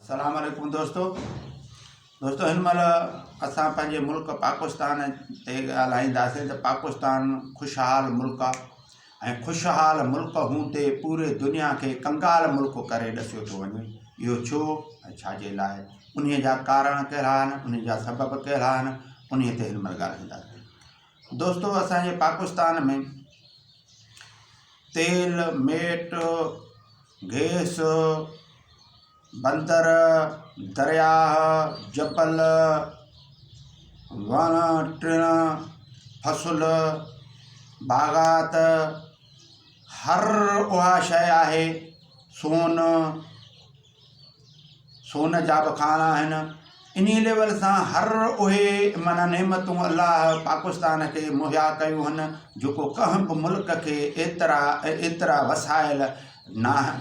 अस्सलाम वालेकुम दोस्तों हिन महिल असां पंहिंजे मुल्क पाकिस्तान ते ॻाल्हाईंदासीं त पाकिस्तान ख़ुशहाल मुल्क आहे ऐं ख़ुशहाल मुल्क हूंदे पूरे दुनिया खे कंगाल मुल्क करे ॾसियो थो वञे। इहो छो ऐं छाजे लाइ, उन्हीअ जा कारण कहिड़ा आहिनि, उन्हीअ जा सबब कहिड़ा आहिनि, उन्हीअ ते हिन महिल ॻाल्हाईंदासीं। दोस्तों असांजे पाकिस्तान में तेल, मेट, गैस, बंदर, दरिया, जबल, वण टिण, फसल, बागात, हर उहा शइ आहे। सोन जा बि खाना आहिनि। इन लेवल सां हर उहे माना नेमतूं अल्लाह पाकिस्तान खे मुहैया कयूं आहिनि जेको कंहिं बि मुल्क खे एतिरा वसाइल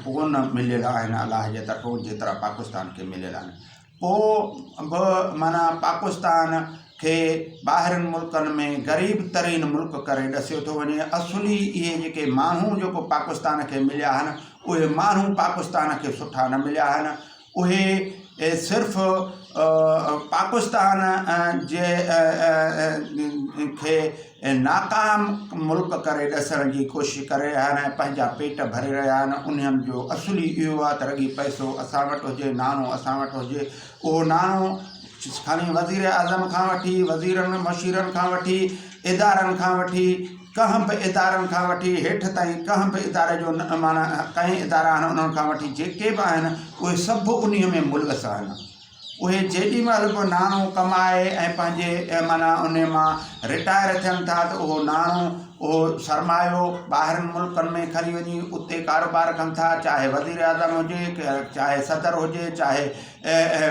कोन मिलियल आहिनि अल्लाह जे तरफ़ों जेतिरा पाकिस्तान खे मिलियल आहिनि। पोइ बि माना पाकिस्तान खे ॿाहिरनि मुल्कनि में ग़रीब तरीन मुल्क करे ॾसियो थो वञे। असुली इहे जेके माण्हू जेको पाकिस्तान खे मिलिया आहिनि उहे माण्हू पाकिस्तान खे सुठा न मिलिया आहिनि। उहे सिर्फ़ु पाकिस्तान जे खे नाकाम मुल्क करे ॾसण जी कोशिशि करे रहिया आहिनि ऐं पंहिंजा पेट भरे रहिया आहिनि। उन्हनि जो असुली इहो आहे त रॻी पैसो असां वटि हुजे, नाणो असां वटि हुजे। उहो नाणो खणी वज़ीर आज़म खां वठी, वज़ीरनि मशीरनि खां वठी, इदारनि खां वठी, कंहिं बि इदारनि खां वठी हेठि ताईं कंहिं बि इदारे जो माना कंहिं इदारा आहिनि उन्हनि खां वठी जेके बि आहिनि उहे सभु उन्हीअ में मुलवस आहिनि। उहे जेॾी महिल बि नाणो कमाए ऐं पंहिंजे माना उन मां रिटायर थियनि था त उहो नाणो उहो सरमायो ॿाहिरनि मुल्कनि में खणी वञी उते कारोबार कनि था। चाहे वज़ीर आज़म हुजे, चाहे सदर हुजे, चाहे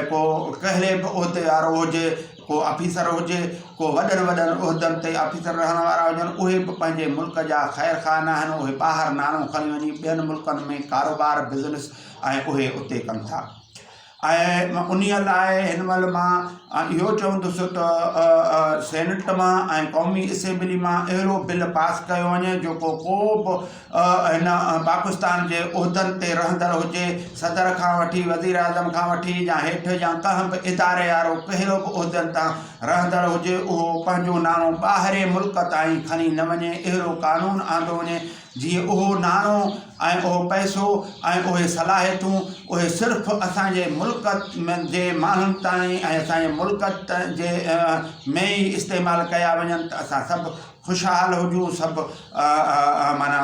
को कहिड़े बि उहिदे वारो हुजे, को ऑफिसर हुजे, को वॾनि उहिदनि ते ऑफिसर रहण वारा हुजनि, उहे बि पंहिंजे मुल्क जा ख़ैर ख़ान आहिनि। उहे ॿाहिरि नाणो खणी वञी ॿियनि मुल्कनि में कारोबार बिज़नेस ऐं उहे उते कनि था। ऐं उन्हीअ लाइ हिन महिल मां इहो चवंदुसि त सेनेट मां ऐं क़ौमी असेंबली मां अहिड़ो बिल पास कयो वञे जेको को बि हिन पाकिस्तान जे उहिदनि ते रहंदड़ हुजे, सदर खां वठी, वज़ीर आज़म खां वठी, या हेठि या कंहिं बि इदारे वारो कहिड़ो बि उहिदनि तां रहंदड़ हुजे, उहो पंहिंजो नाणो ॿाहिरे मुल्क ताईं खणी न वञे। अहिड़ो कानून आंदो वञे जीअं उहो नाणो ऐं उहो पैसो ऐं उहे सलाहियतूं उहे सिर्फ़ु असांजे मुल्क जे माण्हुनि ताईं ऐं असांजे मुल्क जे में ई इस्तेमालु कया वञनि त असां सभु ख़ुशहाल हुजूं, सभु माना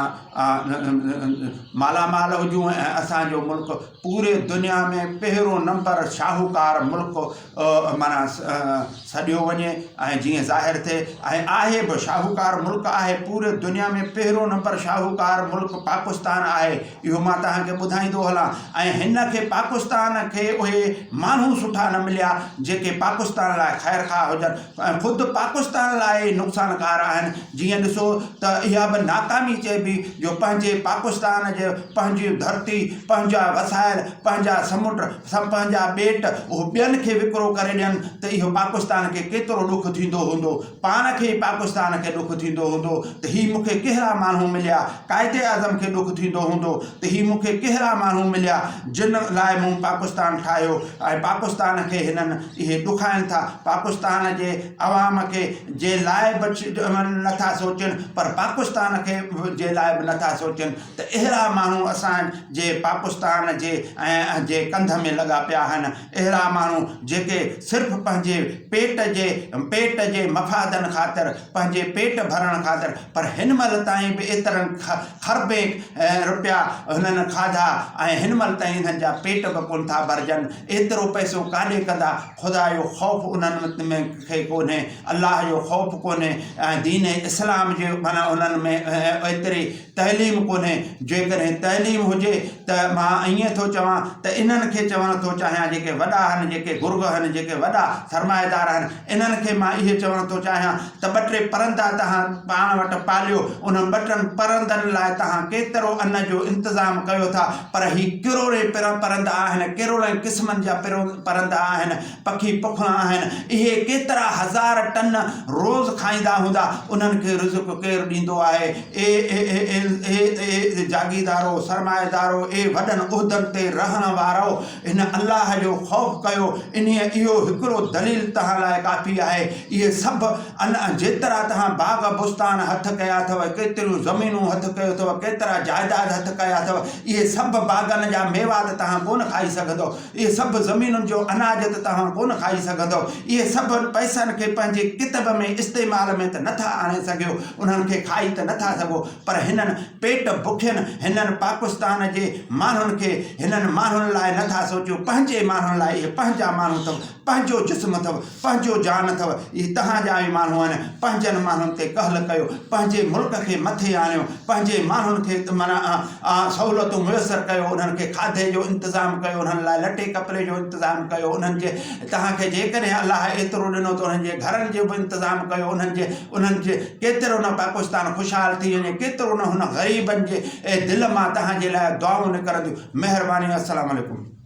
मालामाल हुजूं ऐं असांजो मुल्क पूरे दुनिया में पहिरियों नंबर शाहूकार मुल्क माना सॾियो वञे ऐं जीअं ज़ाहिर थिए। ऐं आहे बि शाहूकार मुल्क आहे, पूरे दुनिया में पहिरियों नंबर शाहूकार मुल्क पाकिस्तान आहे। इहो मां तव्हांखे ॿुधाईंदो हलां। ऐं हिन खे पाकिस्तान खे उहे माण्हू सुठा न मिलिया जेके पाकिस्तान लाइ ख़ैर खा हुजनि ऐं ख़ुदि पाकिस्तान लाइ नुक़सानकार आहिनि। जीअं ॾिसो त इहा बि नाकामी चइबी जो पंहिंजे पाकिस्तान जे पंहिंजी धरती, पंहिंजा वसाइल, पंहिंजा समुंड, पंहिंजा ॿेट उहो ॿियनि खे विकिरो करे ॾियनि त इहो पाकिस्तान खे केतिरो ॾुखु थींदो हूंदो, पाण खे पाकिस्तान खे ॾुखु थींदो हूंदो त हीअ मूंखे कहिड़ा माण्हू मिलिया। क़ाइदे आज़म खे ॾुखु थींदो हूंदो त हीअ मूंखे कहिड़ा माण्हू मिलिया जिन लाइ मूं पाकिस्तान ठाहियो ऐं पाकिस्तान खे हिननि इहे ॾुखाइनि था। पाकिस्तान जे अवाम खे जे लाइ बि नथा सोचनि पर पाकिस्तान खे जे लाइ बि नथा सोचनि त अहिड़ा माण्हू असांजे पाकिस्तान जे कंध में लॻा पिया आहिनि। अहिड़ा माण्हू जेके सिर्फ़ु पंहिंजे पेट जे मफ़ादनि ख़ातिर, पंहिंजे पेट भरण ख़ातिर, पर हिन महिल ताईं बि एतिरनि ख़रबे रुपया हुननि खाधा ऐं हिन महिल ताईं हिननि जा पेट बि कोन था भरिजनि। एतिरो पैसो काॾे कंदा? ख़ुदा जो ख़ौफ़ उन्हनि में खे कोन्हे, अलाह जो ख़ौफ़ कोन्हे ऐं दीन इस्लाम जे माना उन्हनि में एतिरी तइलीम कोन्हे। जेकॾहिं तइलीम हुजे त मां ईअं थो चवां त इन्हनि खे चवणु थो चाहियां जेके वॾा आहिनि, जेके गुर्ग आहिनि, जेके वॾा सरमाएदार आहिनि, इन्हनि खे मां इहे चवणु थो चाहियां त ॿ टे परंदा तव्हां पाण वटि पालियो। उन ॿ टिनि परंदनि लाइ तव्हां केतिरो अन्न जो इंतज़ाम कयो था, पर हीअ किरोड़े परंदा आहिनि, किरोड़े क़िस्मनि जा परंदा आहिनि, पखी पुखणा आहिनि। इहे केतिरा हज़ार टन रोज़ खाईंदा हूंदा। उन उन्हनि खे रिज़्क़ केरु ॾींदो आहे? ए जागीदारो, सरमाएदारो, ए वॾनि उहिदनि ते रहण वारो, हिन अलाह जो ख़ौफ़ कयो। इहो हिकिड़ो दलील तव्हां लाइ काफ़ी आहे। इहे सभु जेतिरा तव्हां बाग़ बुस्तान हथ कया अथव, केतिरियूं ज़मीनूं हथ कयो अथव, केतिरा जाइदाद हथ कया अथव, इहे सभु बाग़नि जा मेवा त तव्हां कोन खाई सघंदव। इहे सभु ज़मीनुनि जो अनाज त तव्हां कोन खाई सघंदव। इहे सभु पैसनि खे पंहिंजे कितब में इस्तेमाल में त नथा आणे सघियो, उन्हनि खे खाई त नथा सघो। पर हिननि पेट बुखियुनि हिननि पाकिस्तान जे माण्हुनि खे, हिननि माण्हुनि लाइ नथा सोचियो। पंहिंजे माण्हुनि लाइ इहे पंहिंजा माण्हू अथव, पंहिंजो जिस्म अथव, पंहिंजो जान अथव। इहे तव्हांजा ई माण्हू आहिनि। पंहिंजनि माण्हुनि ते कहल कयो, पंहिंजे मुल्क खे मथे आणियो, पंहिंजे माण्हुनि खे माना सहूलियतूं मुयसरु कयो, उन्हनि खे खाधे जो इंतज़ाम कयो, उन्हनि लाइ लटे कपिड़े जो इंतज़ाम कयो। उन्हनि जे तव्हांखे जेकॾहिं अलाह एतिरो ॾिनो त उन्हनि जे घरनि जो बि इंतज़ाम कयो। उन्हनि जे केतिरो न पाकिस्तान ख़ुशहाल थी वञे, केतिरो न हुन ग़रीबनि जे दिलि मां तव्हांजे लाइ दुआऊं निकिरंदियूं। महिरबानी। अस्सलामु अलैकुम।